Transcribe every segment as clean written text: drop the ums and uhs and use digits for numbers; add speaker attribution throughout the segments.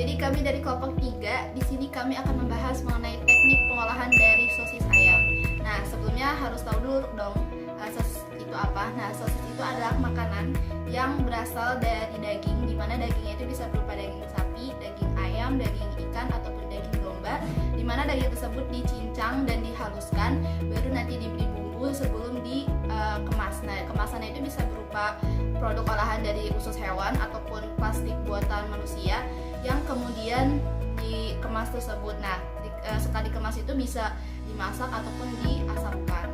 Speaker 1: Jadi kami dari kelompok 3, di sini kami akan membahas mengenai teknik pengolahan dari sosis ayam. Nah, sebelumnya harus tahu dulu dong sosis itu apa. Nah, sosis itu adalah makanan yang berasal dari daging, di mana dagingnya itu bisa berupa daging sapi, daging ayam, daging ikan ataupun daging domba, di mana daging tersebut dicincang dan dihaluskan, baru nanti diberi bumbu sebelum dikemas. Nah, kemasannya itu bisa berupa produk olahan dari usus hewan ataupun plastik buatan manusia yang kemudian dikemas tersebut. Nah, setelah dikemas itu bisa dimasak ataupun diasapkan.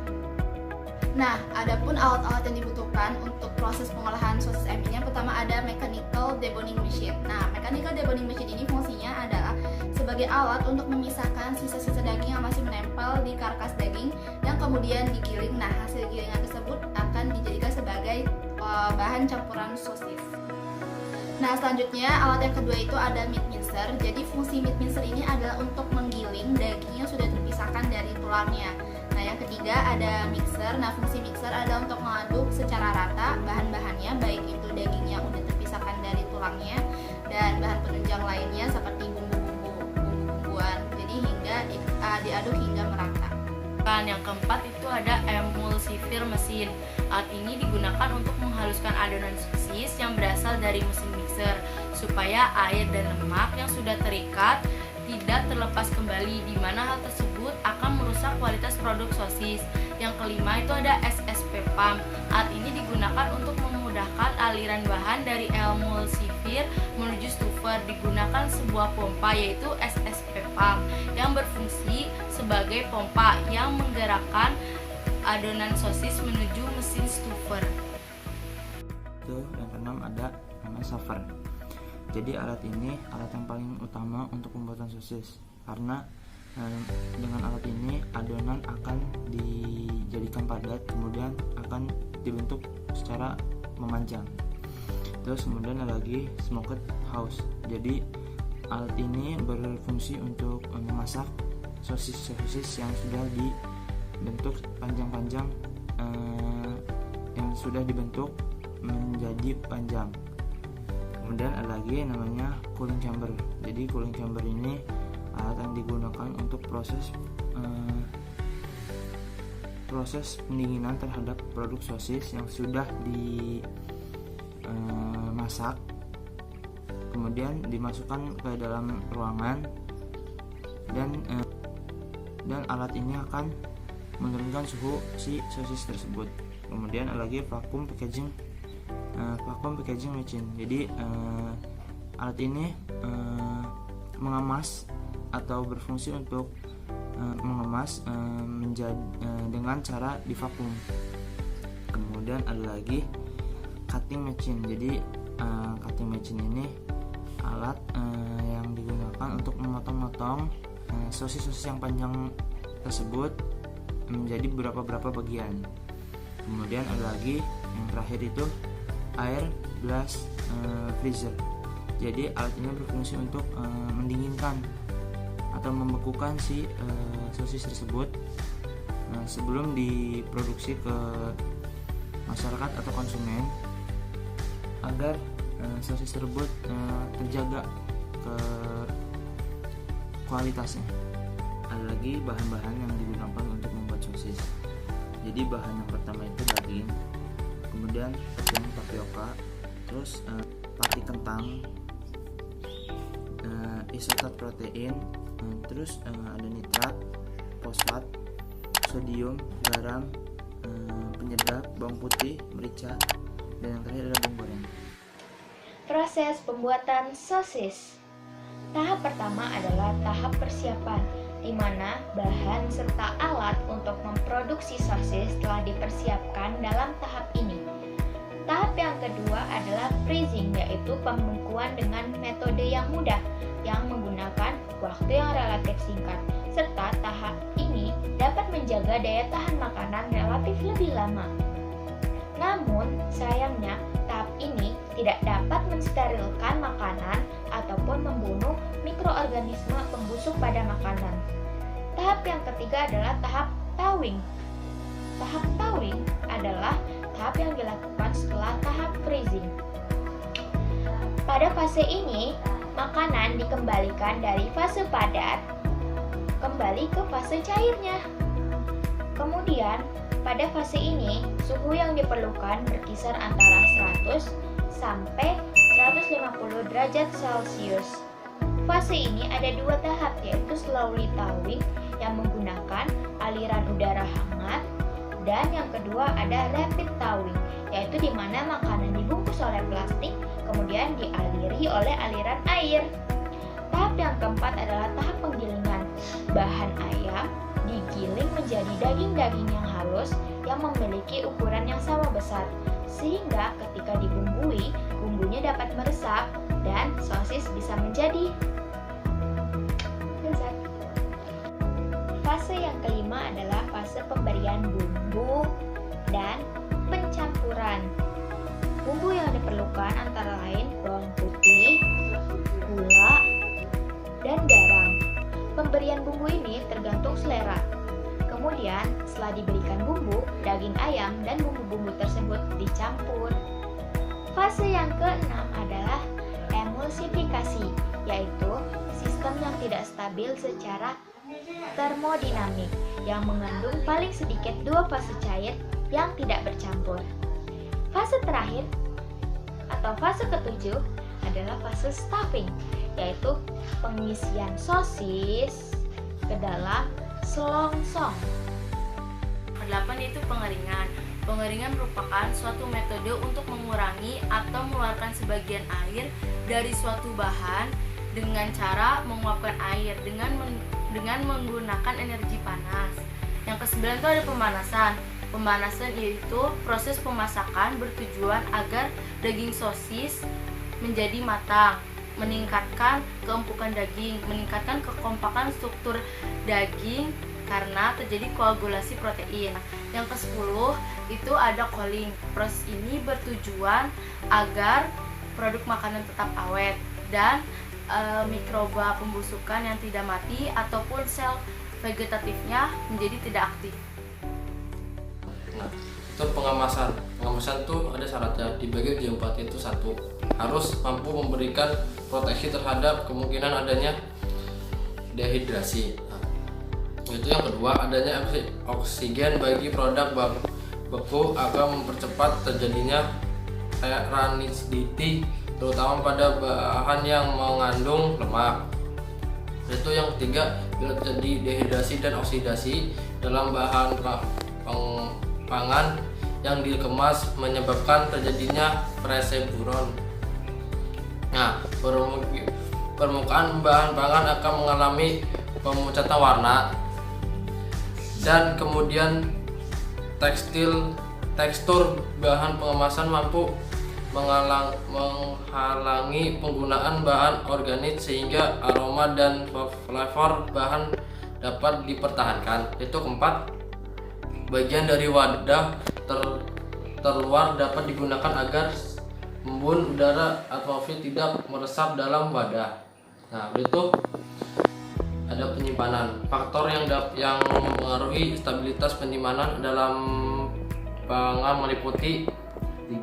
Speaker 1: Nah, adapun alat-alat yang dibutuhkan untuk proses pengolahan sosis ayam ini, yang pertama ada mechanical deboning machine. Nah, mechanical deboning machine ini fungsinya adalah sebagai alat untuk memisahkan sisa-sisa daging yang masih menempel di karkas daging yang kemudian digiling. Nah, hasil gilingan tersebut akan dijadikan sebagai bahan campuran sosis. Nah, selanjutnya alat yang kedua itu ada meat mincer. Jadi fungsi meat mincer ini adalah untuk menggiling daging yang sudah terpisahkan dari tulangnya. Nah, yang ketiga ada mixer. Nah, fungsi mixer adalah untuk mengaduk secara rata bahan-bahannya, baik itu daging yang sudah terpisahkan dari tulangnya dan bahan penunjang lainnya seperti bumbu-bumbuan. Jadi hingga diaduk hingga merata.
Speaker 2: Yang keempat itu ada emulsifier mesin. Alat ini digunakan untuk menghaluskan adonan sosis yang berasal dari mesin mixer supaya air dan lemak yang sudah terikat tidak terlepas kembali, di mana hal tersebut akan merusak kualitas produk sosis. Yang kelima itu ada SSP pump. Alat ini digunakan untuk memudahkan aliran bahan dari emulsifier menuju stuffer. Digunakan sebuah pompa yaitu SSP pump yang berfungsi sebagai pompa yang menggerakkan adonan sosis menuju mesin stuffer.
Speaker 3: Itu yang keenam ada namanya saver. Jadi alat ini alat yang paling utama untuk pembuatan sosis, karena dengan alat ini adonan akan dijadikan padat, kemudian akan dibentuk secara memanjang. Terus kemudian ada lagi smoked house. Jadi alat ini berfungsi untuk memasak sosis-sosis yang sudah dibentuk panjang-panjang, yang sudah dibentuk menjadi panjang. Kemudian ada lagi namanya cooling chamber. Jadi cooling chamber ini alat yang digunakan untuk proses pendinginan terhadap produk sosis yang sudah dimasak, kemudian dimasukkan ke dalam ruangan dan alat ini akan menurunkan suhu si sosis tersebut. Kemudian ada lagi vacuum packaging machine. Jadi alat ini mengemas atau berfungsi untuk mengemas dengan cara divakum. Kemudian ada lagi cutting machine. Jadi cutting machine ini alat yang digunakan untuk memotong-motong sosis-sosis yang panjang tersebut menjadi beberapa bagian. Kemudian ada lagi yang terakhir itu air blast freezer. Jadi alat ini berfungsi untuk mendinginkan atau membekukan si sosis tersebut sebelum diproduksi ke masyarakat atau konsumen, agar sosis tersebut terjaga ke kualitasnya. Ada lagi bahan-bahan yang digunakan untuk membuat sosis. Jadi bahan yang pertama itu daging, kemudian tepung tapioka, terus pati kentang, isotat protein, terus ada nitrat, fosfat, sodium, garam, penyedap, bawang putih, merica, dan yang terakhir ada bawang goreng.
Speaker 4: Proses pembuatan sosis. Tahap pertama adalah tahap persiapan, di mana bahan serta alat untuk memproduksi sosis telah dipersiapkan dalam tahap ini. Tahap yang kedua adalah freezing, yaitu pembekuan dengan metode yang mudah yang menggunakan waktu yang relatif singkat, serta tahap ini dapat menjaga daya tahan makanan relatif lebih lama. Namun, sayangnya tahap ini tidak dapat mensterilkan makanan ataupun membunuh mikroorganisme pembusuk pada makanan. Tahap yang ketiga adalah tahap thawing. Tahap thawing adalah tahap yang dilakukan setelah tahap freezing. Pada fase ini, makanan dikembalikan dari fase padat kembali ke fase cairnya. Kemudian, pada fase ini, suhu yang diperlukan berkisar antara 100 sampai 150 derajat Celcius. Fase ini ada dua tahap, yaitu slowly thawing yang menggunakan aliran udara hangat, dan yang kedua ada rapid thawing, yaitu di mana makanan dibungkus oleh plastik kemudian dialiri oleh aliran air. Tahap yang keempat adalah tahap penggilingan. Bahan ayam digiling menjadi daging-daging yang halus yang memiliki ukuran yang sama besar, sehingga ketika dibumbui, bumbunya dapat meresap dan sosis bisa menjadi lezat. Fase yang kelima adalah fase pemberian bumbu dan pencampuran. Bumbu yang diperlukan antara lain bawang putih, gula, dan garam. Pemberian bumbu ini tergantung selera. Kemudian, setelah diberikan bumbu, daging ayam dan bumbu-bumbu tersebut dicampur. Fase yang keenam adalah emulsifikasi, yaitu sistem yang tidak stabil secara termodinamik yang mengandung paling sedikit dua fase cair yang tidak bercampur. Fase terakhir atau fase ketujuh adalah fase stuffing, yaitu pengisian sosis ke dalam selongsong.
Speaker 2: Kedelapan yaitu pengeringan. Pengeringan merupakan suatu metode untuk mengurangi atau mengeluarkan sebagian air dari suatu bahan dengan cara menguapkan air dengan menggunakan energi panas. Yang kesembilan itu ada pemanasan. Pemanasan yaitu proses pemasakan bertujuan agar daging sosis menjadi matang, meningkatkan keempukan daging, meningkatkan kekompakan struktur daging karena terjadi koagulasi protein. Yang ke-10 itu ada cooling. Proses ini bertujuan agar produk makanan tetap awet dan mikroba pembusukan yang tidak mati ataupun sel vegetatifnya menjadi tidak aktif.
Speaker 5: Nah, itu pengemasan. Pengemasan itu ada syaratnya, dibagi jadi 4, itu 1. Harus mampu memberikan proteksi terhadap kemungkinan adanya dehidrasi. Nah, itu yang kedua, adanya oksigen bagi produk beku akan mempercepat terjadinya rancidity, terutama pada bahan yang mengandung lemak. Itu yang ketiga, bila terjadi dehidrasi dan oksidasi dalam bahan pangan yang dikemas menyebabkan terjadinya preseburon. Nah, permukaan bahan pangan akan mengalami pemecatan warna dan kemudian tekstur bahan pengemasan mampu menghalangi penggunaan bahan organik sehingga aroma dan flavor bahan dapat dipertahankan. Itu keempat, bagian dari wadah terluar dapat digunakan agar embun udara atmosfer tidak meresap dalam wadah. Nah, itu ada penyimpanan. Faktor yang mempengaruhi stabilitas penyimpanan dalam pangan meliputi 4,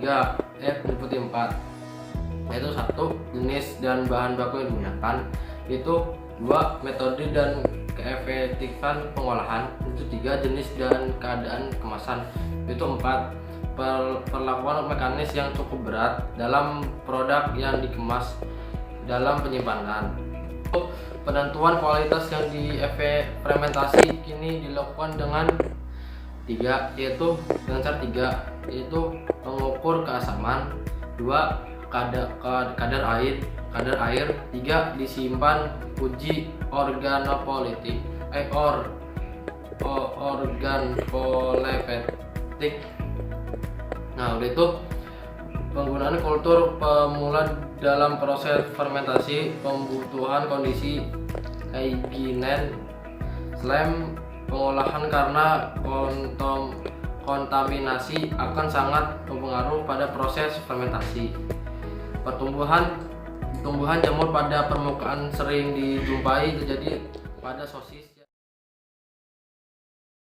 Speaker 5: yaitu 1, jenis dan bahan baku yang digunakan, itu 2, metode dan keefektifan pengolahan, itu 3, jenis dan keadaan kemasan, itu 4, perlakuan mekanis yang cukup berat dalam produk yang dikemas dalam penyimpanan. Penentuan kualitas yang difermentasi kini dilakukan dengan 3, yaitu dengan cara 3, yaitu mengukur keasaman, 2, kadar air, 3, disimpan uji organoleptik, organoleptik. Nah, udah itu penggunaan kultur pemula dalam proses fermentasi, pembutuhan kondisi higienis, selain pengolahan karena kontaminasi akan sangat mempengaruhi pada proses fermentasi. Pertumbuhan jamur pada permukaan sering dijumpai terjadi pada sosis.